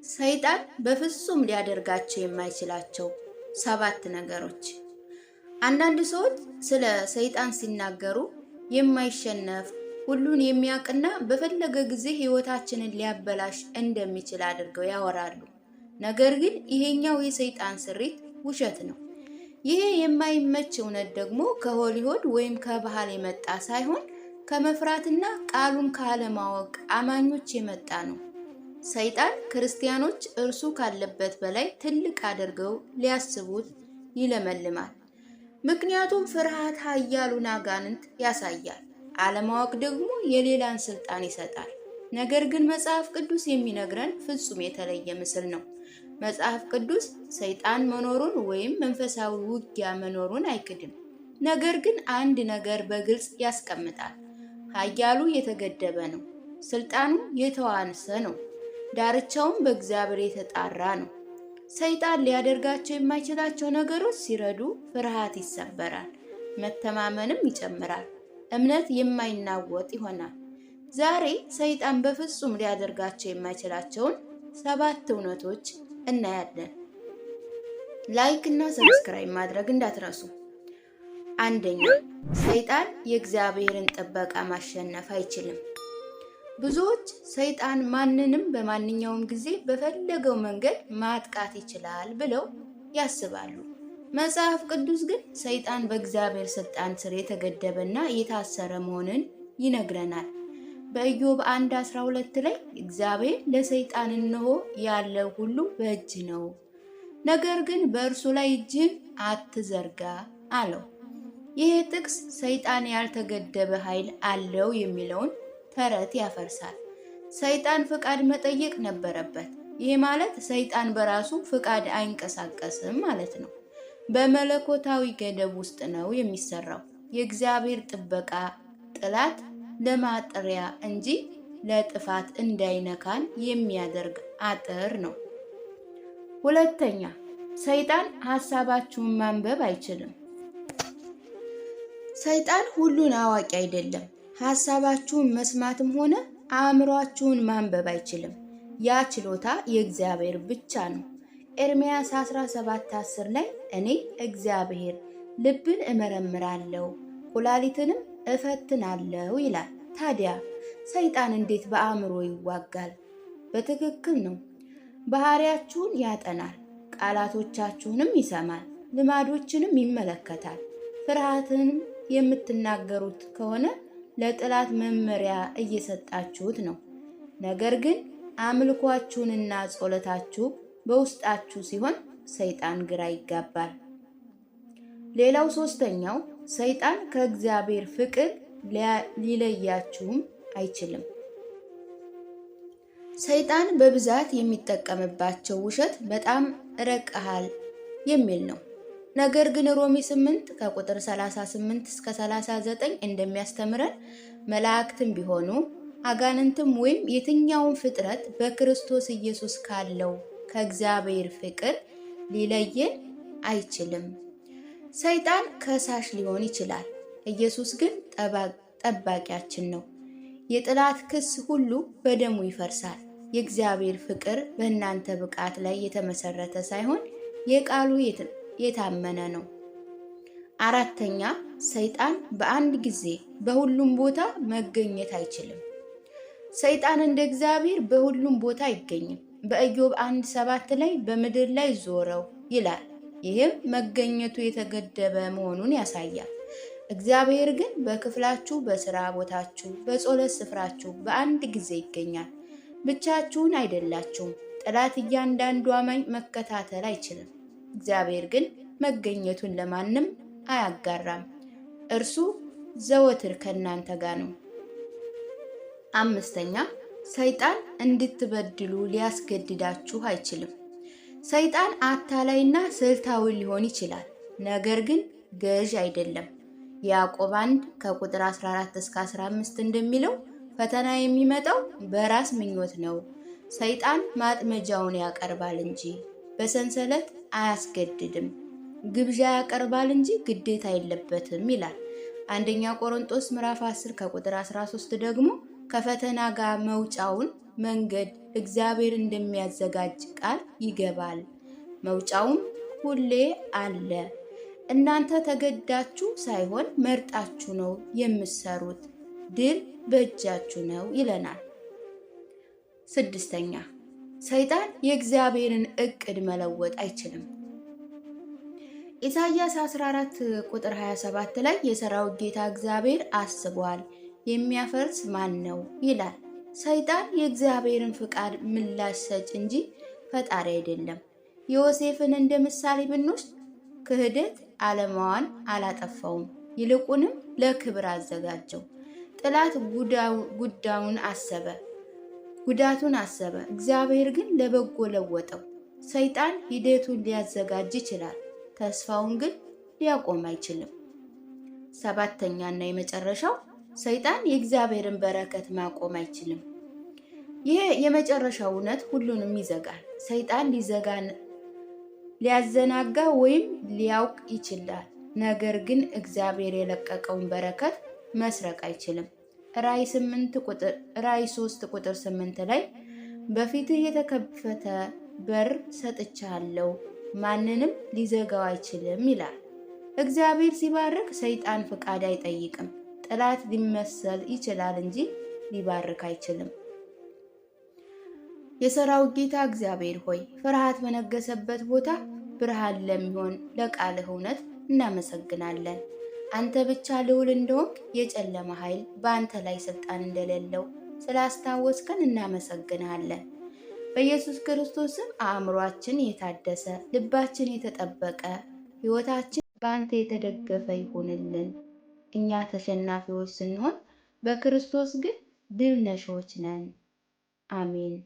ሰይጣን በፍጹም ሊያደርጋቸው የማይችላቸው 7 ነገሮች። አንዳንድ ሰዎች ስለ ሰይጣን ሲናገሩ የማይሸነፍ ሁሉን የሚያውቅና በፈለገ ጊዜ ህይወታችንን ሊያበላሽ እንደሚችል አድርገው ያወራሉ። ነገር ግን ይሄኛው የሰይጣን ስሪት ውሸት ነው። ይሄ የማይመች እውነት ደግሞ ከሆሊውድ ወይም ከባህል የመጣ ሳይሆን ከመፍራትና ቃሉን ካለማወቅ አማኞች የመጣ ነው። ሰይጣን ክርስቲያኖች እርሱ ካለበት በላይ ትልቅ አድርገው ሊያስቡት ይለመልማል። ምክንያቱም ፍርሃት ኃያሉን አጋንንት ያሳያል፣ አለማወቅ ደግሞ የሌላን ስልጣን ይሰጣል። ነገር ግን መጽሐፍ ቅዱስ የሚነግረን ፍጹም የተለየ ምስል ነው። መጽሐፍ ቅዱስ ሰይጣን መኖሩን ወይም መንፈሳዊ ውጊያ መኖሩን አይክድም። ነገር ግን አንድ ነገር በግልጽ ያስቀምጣል። ኃያሉ የተገደበ ነው፣ ስልጣኑ የተዋነሰ ነው፣ ዳርቻውም በእግዚአብሔር የተጣራ ነው። ሰይጣን ሊያደርጋቸው የማይችላቸው ነገሮች ሲረዱ ፍርሃት ይሰበራል፣ መተማመንም ይጨምራል፣ እምነት የማይናወጥ ይሆናል። ዛሬ ሰይጣን በፍጹም ሊያደርጋቸው የማይችላቸውን 7 እውነቶች እናያለን። ላይክ እና ሰብስክራይብ ማድረግ እንዳትረሱ። አንደኛ፣ ሰይጣን የእግዚአብሔርን ጥበቃ ማሸነፍ አይችልም። ብዙዎች ሰይጣን ማንንም በማንኛውም ጊዜ በፈለገው መንገድ ማጥቃት ይችላል ብለው ያስባሉ። መጽሐፍ ቅዱስ ግን ሰይጣን በእግዚአብሔር ስልጣን ስር የተገደበና የታሰረ መሆኑን ይነግረናል። በኢዮብ 1:12 ላይ እግዚአብሔር ለሰይጣን እነሆ ያለው ሁሉ በእጅ ነው፣ ነገር ግን በእርሱ ላይ እጅን አትዘርጋ አለው። ይህ ጥቅስ ሰይጣን ያልተገደበ ኃይል አለው የሚለውን ተረት ያፈርሳል። ሰይጣን ፍቃድ መጠየቅ ነበረበት። ይህ ማለት ሰይጣን በራሱ ፍቃድ አይንቀሳቀስም ማለት ነው። በመለኮታዊ ገደብ ውስጥ ነው የሚሰራው። የእግዚአብሔር ጥበቃ ጥላት ለማጠሪያ እንጂ ለጥፋት እንዳይነካን የሚያደርግ አጥር ነው። ሁለተኛ፣ ሰይጣን ሐሳባችሁን ማንበብ አይችልም። ሰይጣን ሁሉን አዋቂ አይደለም። ሐሳባችሁን መስማትም ሆነ አእምሯችሁን ማንበብ አይችልም። ያ ችሎታ የእግዚአብሔር ብቻ ነው። ኤርምያስ 17:10 ላይ እኔ እግዚአብሔር ልብን እመረምራለሁ ኩላሊትንም እፈትናለሁ ይላል። ታዲያ ሰይጣን እንዴት በአእምሮ ይዋጋል? በትክክል ነው። ባህሪያችሁን ያጠናል፣ ቃላቶቻችሁንም ይሰማል፣ ልማዶችንም ይመለከታል። ፍርሃትንም የምትናገሩት ከሆነ ለጠላት መመሪያ እየሰጣችሁት ነው። ነገር ግን አምልኳችሁንና ጸሎታችሁ በውስጣችሁ ሲሆን ሰይጣን ግራ ይጋባል። ሌላው ሶስተኛው፣ ሰይጣን ከእግዚአብሔር ፍቅር ሊለያችሁም አይችልም። ሰይጣን በብዛት የሚጠቀምባቸው ውሸት በጣም ረቀሃል የሚል ነው። ነገር ግን ሮሜ 8 ከቁጥር 38 እስከ 39 እንደሚያስተምረን መላእክትም ቢሆኑ አጋንንትም ወይም የትኛውን ፍጥረት በክርስቶስ ኢየሱስ ካለው ከእግዚአብሔር ፍቅር ሊለየን አይችልም። ሰይጣን ከሳሽ ሊሆን ይችላል፣ ኢየሱስ ግን ጠባቂያችን ነው። የጠላት ክስ ሁሉ በደሙ ይፈርሳል። የእግዚአብሔር ፍቅር በእናንተ ብቃት ላይ የተመሰረተ ሳይሆን የቃሉ የታመነ ነው። አራተኛ፣ ሰይጣን በአንድ ጊዜ በሁሉም ቦታ መገኘት አይችልም። ሰይጣን እንደ እግዚአብሔር በሁሉም ቦታ አይገኝም። በኢዮብ 1:7 ላይ በምድር ላይ ዞረው ይላል። ይህም መገኘቱ የተገደበ መሆኑን ያሳያል። እግዚአብሔር ግን በክፍላችሁ፣ በስራ ቦታችሁ፣ በጸሎት ስፍራችሁ በአንድ ጊዜ ይገኛል። ብቻችሁን አይደላችሁም። ጠላት እያንዳንዱ አማኝ መከታተል አይችልም። እግዚአብሔር ግን መገኘቱን ለማንም አያጋራም። እርሱ ዘወትር ከእናንተ ጋር ነው። አምስተኛ፣ ሰይጣን እንድትበድሉ ሊያስገድዳችሁ አይችልም። ሰይጣን አታላይና ስልታዊ ሊሆን ይችላል፣ ነገር ግን ገዥ አይደለም። ያዕቆብ 1 ከቁጥር 14 እስከ 15 እንደሚለው ፈተና የሚመጣው በራስ ምኞት ነው። ሰይጣን ማጥመጃውን ያቀርባል እንጂ በሰንሰለት አያስገድድም። ግብዣ ያቀርባል እንጂ ግዴታ የለበትም ይላል። አንደኛ ቆሮንቶስ ምዕራፍ 10 ከቁጥር 13 ደግሞ ከፈተና ጋር መውጫውን መንገድ እግዚአብሔር እንደሚያዘጋጅ ቃል ይገባል። መውጫውም ሁሌ አለ። እናንተ ተገዳችሁ ሳይሆን መርጣችሁ ነው የምትሰሩት። ድል በእጃችሁ ነው ይለናል። ስድስተኛ ሰይጣን የእግዚአብሔርን እቅድ መለወጥ አይችልም። ኢሳይያስ 14 ቁጥር 27 ላይ የሰራዊት ጌታ እግዚአብሔር አስቧል፣ የሚያፈርስ ማን ነው ይላል። ሰይጣን የእግዚአብሔርን ፍቃድ ምላሽ ሰጭ እንጂ ፈጣሪ አይደለም። ዮሴፍን እንደ ምሳሌ ብንወስድ ክህደት ዓላማዋን አላጠፋውም፣ ይልቁንም ለክብር አዘጋጀው። ጠላት ጉዳቱን አሰበ፣ እግዚአብሔር ግን ለበጎ ለወጠው። ሰይጣን ሂደቱን ሊያዘጋጅ ይችላል፣ ተስፋውን ግን ሊያቆም አይችልም። ሰባተኛና የመጨረሻው ሰይጣን የእግዚአብሔርን በረከት ማቆም አይችልም። ይህ የመጨረሻው እውነት ሁሉንም ይዘጋል። ሰይጣን ሊያዘናጋ ወይም ሊያውቅ ይችላል፣ ነገር ግን እግዚአብሔር የለቀቀውን በረከት መስረቅ አይችልም። ራዕይ 3 ቁጥር 8 ላይ በፊትህ የተከፈተ በር ሰጥቻለሁ፣ ማንንም ሊዘጋው አይችልም ይላል። እግዚአብሔር ሲባርክ ሰይጣን ፍቃድ አይጠይቅም። ጠላት ሊመሰል ይችላል እንጂ ሊባርክ አይችልም። የሰራዊት ጌታ እግዚአብሔር ሆይ ፍርሃት በነገሰበት ቦታ ብርሃን ለሚሆን ለቃልህ እውነት እናመሰግናለን። አንተ ብቻ ልዑል እንደሆንክ የጨለማ ኃይል በአንተ ላይ ስልጣን እንደሌለው ስላስታወስከን እናመሰግናለን። በኢየሱስ ክርስቶስም አእምሯችን የታደሰ ልባችን የተጠበቀ ሕይወታችን በአንተ የተደገፈ ይሁንልን። እኛ ተሸናፊዎች ስንሆን በክርስቶስ ግን ድል ነሾች ነን። አሜን።